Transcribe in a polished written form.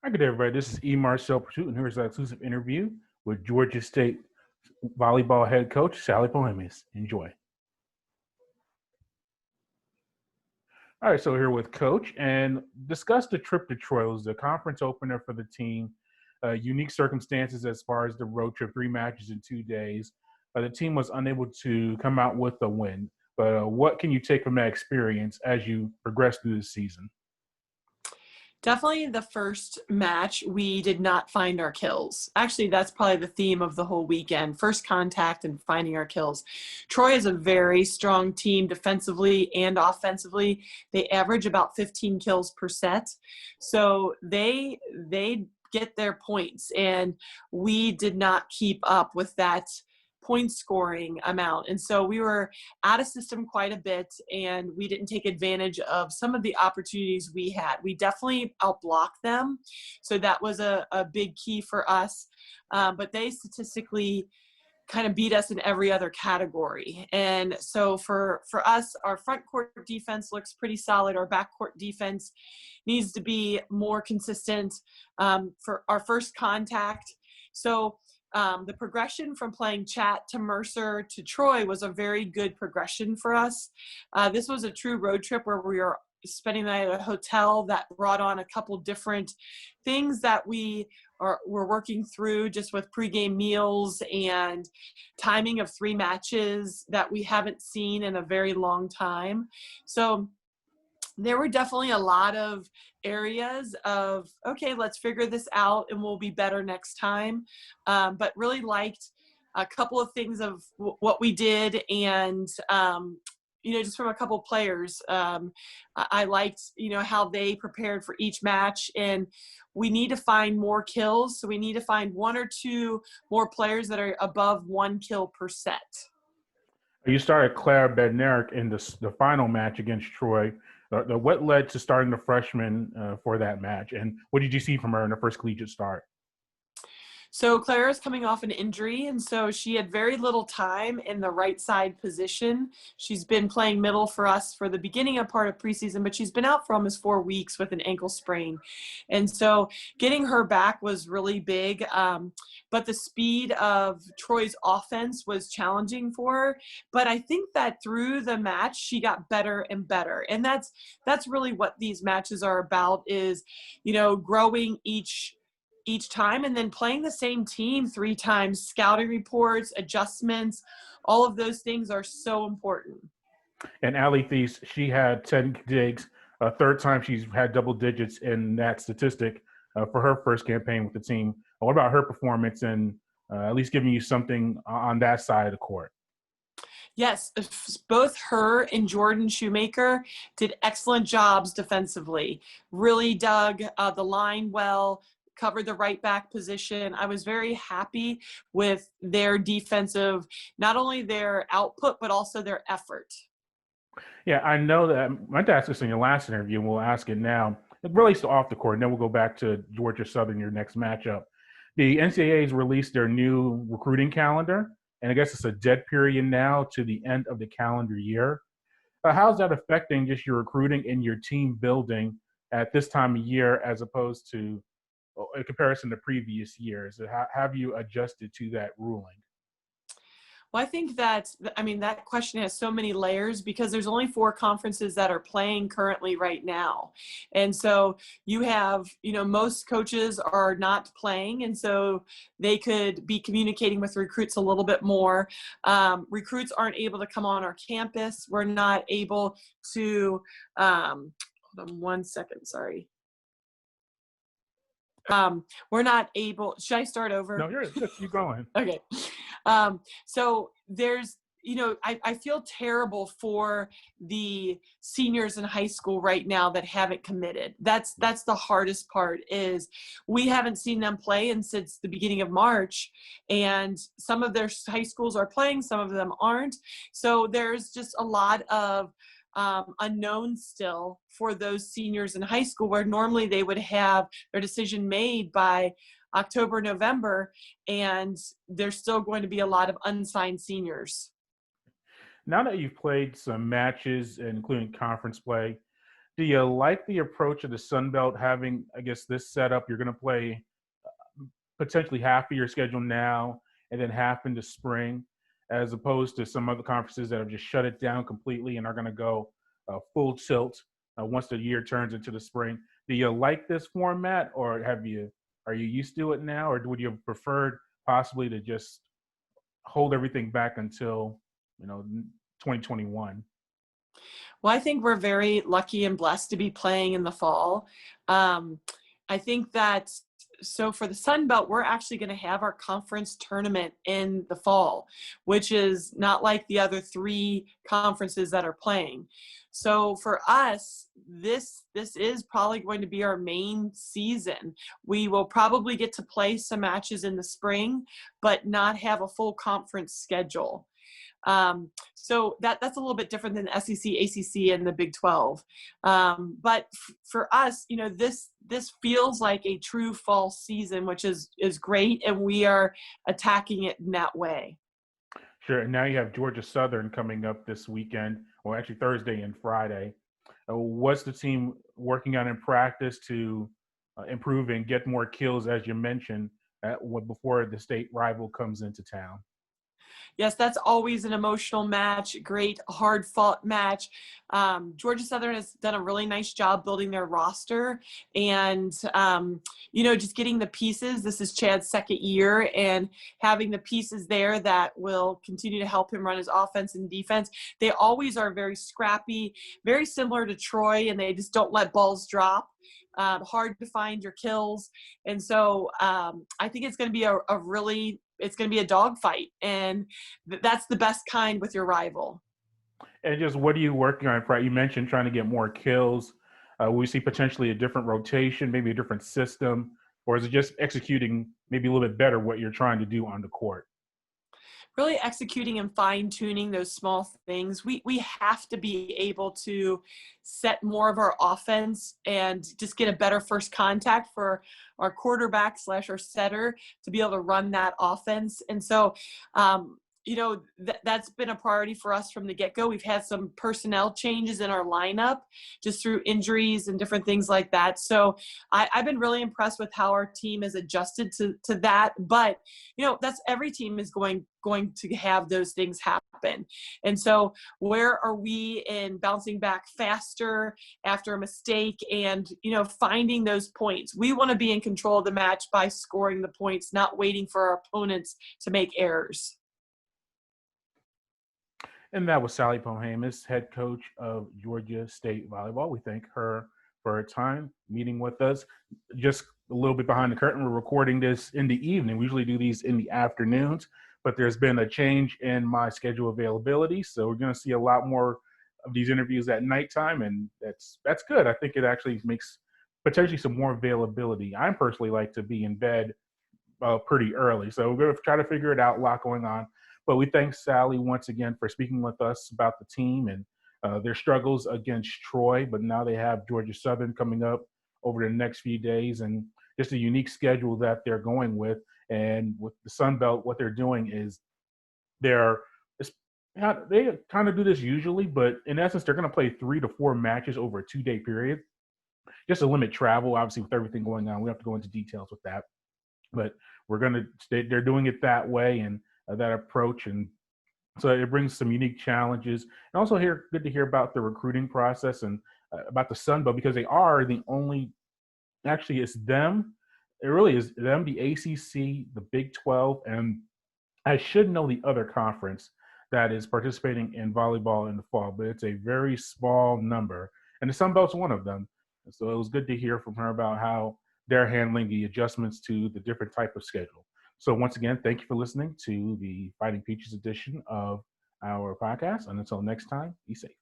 Hi, good day, everybody. This is E. Marcel Pursuit, and here's our exclusive interview with Georgia State volleyball head coach Sally Polhamus. Enjoy. All right, so here with Coach and discuss the trip to Troy. It was the conference opener for the team. Unique circumstances as far as the road trip, 3 matches in 2 days. The team was unable to come out with a win. But what can you take from that experience as you progress through the season? Definitely the first match, we did not find our kills. Actually, that's probably the theme of the whole weekend. First contact and finding our kills. Troy is a very strong team defensively and offensively. They average about 15 kills per set. So they get their points, and we did not keep up with that point scoring amount. And so we were out of system quite a bit, and we didn't take advantage of some of the opportunities we had. We definitely outblocked them. So that was a big key for us. But they statistically kind of beat us in every other category. And so for us, our front court defense looks pretty solid. Our back court defense needs to be more consistent for our first contact. So the progression from playing Chat to Mercer to Troy was a very good progression for us. This was a true road trip where we were spending the night at a hotel that brought on a couple different things that we're working through, just with pregame meals and timing of 3 matches that we haven't seen in a very long time. So there were definitely a lot of areas of, okay, let's figure this out and we'll be better next time. But really liked a couple of things of what we did, and just from a couple of players, I liked how they prepared for each match. And we need to find more kills, so we need to find 1 or 2 more players that are above 1 kill per set. You started Clara Bednarek in the final match against Troy. What led to starting the freshman for that match, and what did you see from her in her first collegiate start? So Clara's coming off an injury, and so she had very little time in the right side position. She's been playing middle for us for the beginning of part of preseason, but she's been out for almost 4 weeks with an ankle sprain. And so getting her back was really big. But the speed of Troy's offense was challenging for her. But I think that through the match, she got better and better. And that's really what these matches are about, is, growing each time, and then playing the same team 3 times. Scouting reports, adjustments, all of those things are so important. And Allie Thies, she had 10 digs, third time she's had double digits in that statistic for her first campaign with the team. What about her performance and at least giving you something on that side of the court? Yes, both her and Jordan Shoemaker did excellent jobs defensively. Really dug the line well, covered the right back position. I was very happy with their defensive, not only their output, but also their effort. Yeah, I know that. I meant to ask this in your last interview, and we'll ask it now. It relates to off the court, and then we'll go back to Georgia Southern, your next matchup. The NCAA has released their new recruiting calendar, and I guess it's a dead period now to the end of the calendar year. How's that affecting just your recruiting and your team building at this time of year, as opposed to in comparison to previous years? Have you adjusted to that ruling? Well, I think that question has so many layers, because there's only 4 conferences that are playing currently right now. And so you have, most coaches are not playing, and so they could be communicating with recruits a little bit more. Recruits aren't able to come on our campus. We're not able to, hold on 1 second, sorry. We're not able, should I start over? No, you're just keep going. Okay. So there's, I feel terrible for the seniors in high school right now that haven't committed. That's the hardest part, is we haven't seen them play since the beginning of March, and some of their high schools are playing, some of them aren't. So there's just a lot of unknown still for those seniors in high school, where normally they would have their decision made by October, November, and there's still going to be a lot of unsigned seniors. Now that you've played some matches, including conference play, Do you like the approach of the Sun Belt having, I guess, this setup? You're going to play potentially half of your schedule now and then half in the spring, as opposed to some other conferences that have just shut it down completely and are going to go full tilt once the year turns into the spring. Do you like this format, or are you used to it now, or would you have preferred possibly to just hold everything back until 2021? Well, I think we're very lucky and blessed to be playing in the fall. Um, I think that so for the Sun Belt, we're actually going to have our conference tournament in the fall, which is not like the other three conferences that are playing. So for us, this is probably going to be our main season. We will probably get to play some matches in the spring, but not have a full conference schedule. So that's a little bit different than SEC, ACC, and the Big 12. But for us, this feels like a true fall season, which is great, and we are attacking it in that way. Sure. And now you have Georgia Southern coming up this weekend, or actually Thursday and Friday. What's the team working on in practice to improve and get more kills, as you mentioned, before the state rival comes into town? Yes, that's always an emotional match, great, hard fought match. Georgia Southern has done a really nice job building their roster and, just getting the pieces. This is Chad's second year, and having the pieces there that will continue to help him run his offense and defense. They always are very scrappy, very similar to Troy, and they just don't let balls drop. Hard to find your kills. And so I think it's going to be it's going to be a dogfight, and that's the best kind with your rival. And just what are you working on? You mentioned trying to get more kills. We see potentially a different rotation, maybe a different system, or is it just executing maybe a little bit better what you're trying to do on the court? Really executing and fine-tuning those small things. We have to be able to set more of our offense and just get a better first contact for our quarterback / our setter to be able to run that offense. And so that's been a priority for us from the get-go. We've had some personnel changes in our lineup just through injuries and different things like that. So I've been really impressed with how our team has adjusted to that. But, that's every team is going to have those things happen. And so where are we in bouncing back faster after a mistake and, finding those points? We want to be in control of the match by scoring the points, not waiting for our opponents to make errors. And that was Sally Polhamus, head coach of Georgia State Volleyball. We thank her for her time meeting with us. Just a little bit behind the curtain, we're recording this in the evening. We usually do these in the afternoons, but there's been a change in my schedule availability. So we're going to see a lot more of these interviews at nighttime, and that's good. I think it actually makes potentially some more availability. I personally like to be in bed pretty early. So we're going to try to figure it out, a lot going on. But we thank Sally once again for speaking with us about the team and their struggles against Troy. But now they have Georgia Southern coming up over the next few days, and just a unique schedule that they're going with. And with the Sun Belt, what they're doing is they kind of do this usually, but in essence, they're going to play 3 to 4 matches over a 2-day period, just to limit travel. Obviously, with everything going on, we have to go into details with that. But they're doing it that way, and that approach, and so it brings some unique challenges. And also good to hear about the recruiting process and about the Sun Belt, because they are the only, actually it's them, it really is them, the ACC, the Big 12, and I should know the other conference that is participating in volleyball in the fall, but it's a very small number, and the Sun Belt's one of them. So it was good to hear from her about how they're handling the adjustments to the different type of schedule. So once again, thank you for listening to the Fighting Peaches edition of our podcast. And until next time, be safe.